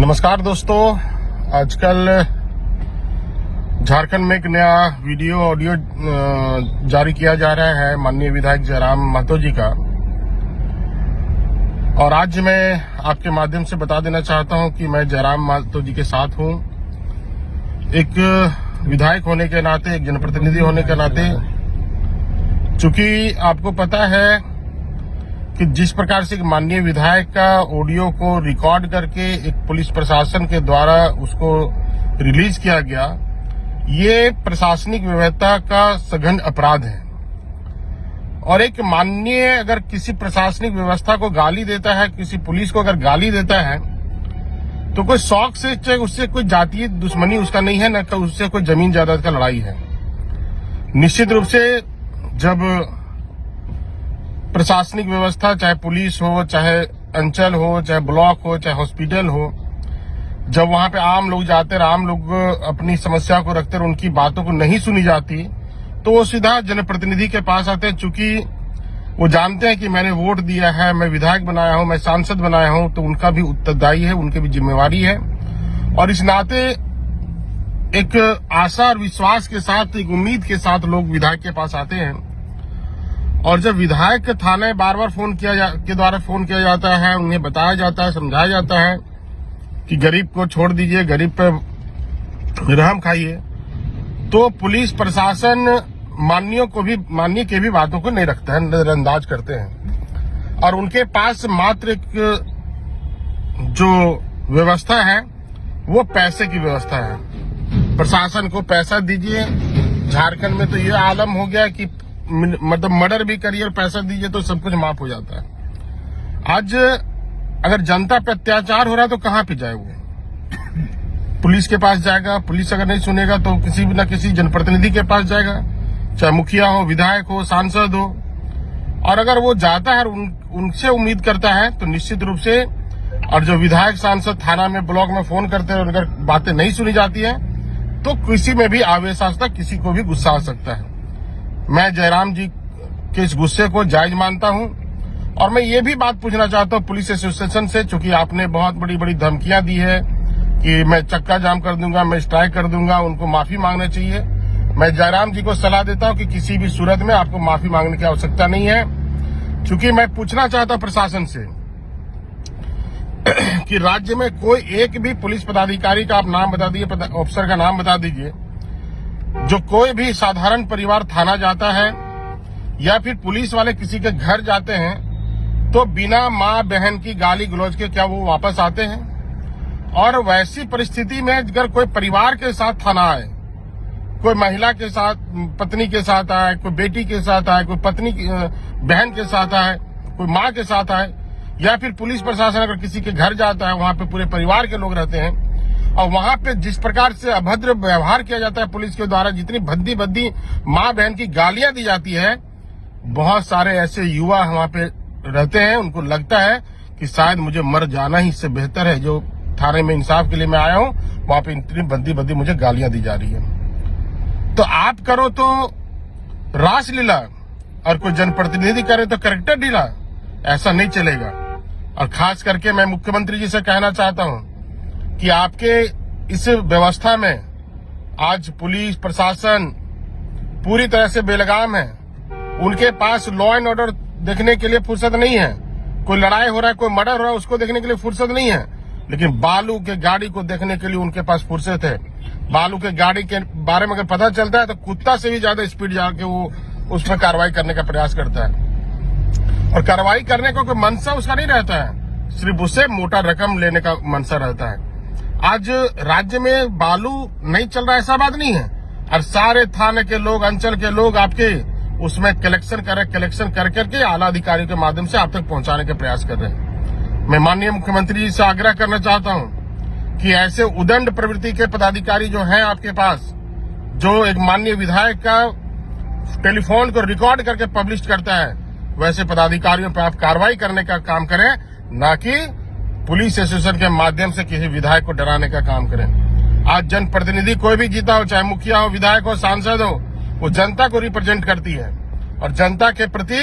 नमस्कार दोस्तों, आजकल झारखंड में एक नया वीडियो ऑडियो जारी किया जा रहा है माननीय विधायक जयराम महतो जी का। और आज मैं आपके माध्यम से बता देना चाहता हूं कि मैं जयराम महतो जी के साथ हूं। एक विधायक होने के नाते, एक जनप्रतिनिधि होने के नाते, चूंकि आपको पता है कि जिस प्रकार से एक माननीय विधायक का ऑडियो को रिकॉर्ड करके एक पुलिस प्रशासन के द्वारा उसको रिलीज किया गया, ये प्रशासनिक व्यवस्था का सघन अपराध है। और एक माननीय अगर किसी प्रशासनिक व्यवस्था को गाली देता है, किसी पुलिस को अगर गाली देता है, तो कोई शौक से, चाहे उससे कोई जातीय दुश्मनी उसका नहीं है, न उससे कोई जमीन जायदाद का लड़ाई है। निश्चित रूप से जब प्रशासनिक व्यवस्था, चाहे पुलिस हो, चाहे अंचल हो, चाहे ब्लॉक हो, चाहे हॉस्पिटल हो, जब वहां पे आम लोग जाते हैं, आम लोग अपनी समस्या को रखते हैं, उनकी बातों को नहीं सुनी जाती, तो वो सीधा जनप्रतिनिधि के पास आते हैं। चूंकि वो जानते हैं कि मैंने वोट दिया है, मैं विधायक बनाया हूं, मैं सांसद बनाया हूं, तो उनका भी उत्तरदायी है, उनकी भी जिम्मेवारी है। और इस नाते एक आशा और विश्वास के साथ, एक उम्मीद के साथ लोग विधायक के पास आते हैं। और जब विधायक के थाने बार बार के द्वारा फोन किया जाता है, उन्हें बताया जाता है, समझाया जाता है कि गरीब को छोड़ दीजिए, गरीब पे रहम खाइए, तो पुलिस प्रशासन माननीय के भी बातों को नहीं रखता है, नजरअंदाज करते हैं। और उनके पास मात्र एक जो व्यवस्था है वो पैसे की व्यवस्था है। प्रशासन को पैसा दीजिए। झारखंड में तो ये आलम हो गया कि मतलब मर्डर भी करिए और पैसा दीजिए तो सब कुछ माफ हो जाता है। आज अगर जनता पे अत्याचार हो रहा है तो कहां पे जाए वो? पुलिस के पास जाएगा। पुलिस अगर नहीं सुनेगा तो किसी न किसी जनप्रतिनिधि के पास जाएगा, चाहे मुखिया हो, विधायक हो, सांसद हो। और अगर वो जाता है और उनसे उम्मीद करता है तो निश्चित रूप से, और जो विधायक सांसद थाना में, ब्लॉक में फोन करते हैं और अगर बातें नहीं सुनी जाती है तो किसी में भी आवेश आ सकता है, किसी को भी गुस्सा आ सकता है। मैं जयराम जी के इस गुस्से को जायज मानता हूं। और मैं ये भी बात पूछना चाहता हूं पुलिस एसोसिएशन से, चूंकि आपने बहुत बड़ी बड़ी धमकियां दी है कि मैं चक्का जाम कर दूंगा, मैं स्ट्राइक कर दूंगा, उनको माफी मांगना चाहिए। मैं जयराम जी को सलाह देता हूं कि किसी भी सूरत में आपको माफी मांगने की आवश्यकता नहीं है। चूंकि मैं पूछना चाहता हूं प्रशासन से कि राज्य में कोई एक भी पुलिस पदाधिकारी का आप नाम बता दीजिए, अफसर का नाम बता दीजिए, जो कोई भी साधारण परिवार थाना जाता है या फिर पुलिस वाले किसी के घर जाते हैं तो बिना माँ बहन की गाली गलौज के क्या वो वापस आते हैं? और वैसी परिस्थिति में अगर कोई परिवार के साथ थाना आए, कोई महिला के साथ, पत्नी के साथ आए, कोई बेटी के साथ आए, कोई पत्नी बहन के साथ आए, कोई माँ के साथ आए, या फिर पुलिस प्रशासन अगर किसी के घर जाता है, वहां पे पूरे परिवार के लोग रहते हैं, और वहां पे जिस प्रकार से अभद्र व्यवहार किया जाता है पुलिस के द्वारा, जितनी भद्दी माँ बहन की गालियां दी जाती है, बहुत सारे ऐसे युवा वहां पे रहते हैं, उनको लगता है कि शायद मुझे मर जाना ही इससे बेहतर है। जो थाने में इंसाफ के लिए मैं आया हूं, वहां पे इतनी भद्दी मुझे गालियां दी जा रही है। तो आप करो तो रासलीला और कोई जनप्रतिनिधि करे तो कैरेक्टर ढीला, ऐसा नहीं चलेगा। और खास करके मैं मुख्यमंत्री जी से कहना चाहता हूं कि आपके इस व्यवस्था में आज पुलिस प्रशासन पूरी तरह से बेलगाम है। उनके पास लॉ एंड ऑर्डर देखने के लिए फुर्सत नहीं है। कोई लड़ाई हो रहा है, कोई मर्डर हो रहा है, उसको देखने के लिए फुर्सत नहीं है। लेकिन बालू के गाड़ी को देखने के लिए उनके पास फुर्सत है। बालू के गाड़ी के बारे में अगर पता चलता है तो कुत्ता से भी ज्यादा स्पीड जाके वो उस पर कार्रवाई करने का प्रयास करता है। और कार्रवाई करने का कोई मंशा उसका नहीं रहता है, सिर्फ उससे मोटा रकम लेने का मंशा रहता है। आज राज्य में बालू नहीं चल रहा, ऐसा बात नहीं है। और सारे थाने के लोग, अंचल के लोग आपके उसमें कलेक्शन कर करके आला अधिकारियों के माध्यम से आप तक पहुंचाने के प्रयास कर रहे हैं। मैं माननीय मुख्यमंत्री जी से आग्रह करना चाहता हूं कि ऐसे उदंड प्रवृत्ति के पदाधिकारी जो हैं आपके पास, जो एक माननीय विधायक का टेलीफोन को रिकॉर्ड करके पब्लिश करता है, वैसे पदाधिकारियों पर आप कार्रवाई करने का काम करें, न कि पुलिस एसोसिएशन के माध्यम से किसी विधायक को डराने का काम करें। आज जनप्रतिनिधि कोई भी जीता हो, चाहे मुखिया हो, विधायक हो, सांसद हो, वो जनता को रिप्रेजेंट करती है और जनता के प्रति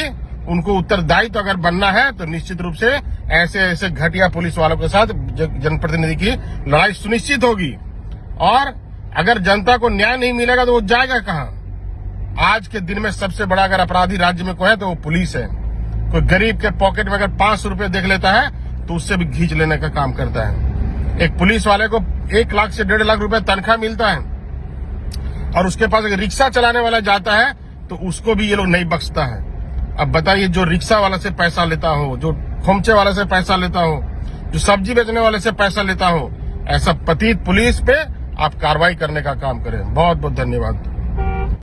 उनको उत्तरदायी तो अगर बनना है तो निश्चित रूप से ऐसे ऐसे घटिया पुलिस वालों के साथ जनप्रतिनिधि की लड़ाई सुनिश्चित होगी। और अगर जनता को न्याय नहीं मिलेगा तो वो जाएगा कहां? आज के दिन में सबसे बड़ा अगर अपराधी राज्य में कोई है तो वो पुलिस है। कोई गरीब के पॉकेट में अगर 500 रुपए देख लेता है तो उससे भी खींच लेने का काम करता है। एक पुलिस वाले को 1 लाख से 1.5 लाख रुपए तनख्वाह मिलता है और उसके पास अगर रिक्शा चलाने वाला जाता है तो उसको भी ये लोग नहीं बख्शता है। अब बताइए, जो रिक्शा वाला से पैसा लेता हो, जो खोमचे वाले से पैसा लेता हो, जो सब्जी बेचने वाले से पैसा लेता हो, ऐसा पतित पुलिस पे आप कार्रवाई करने का काम करें। बहुत बहुत धन्यवाद।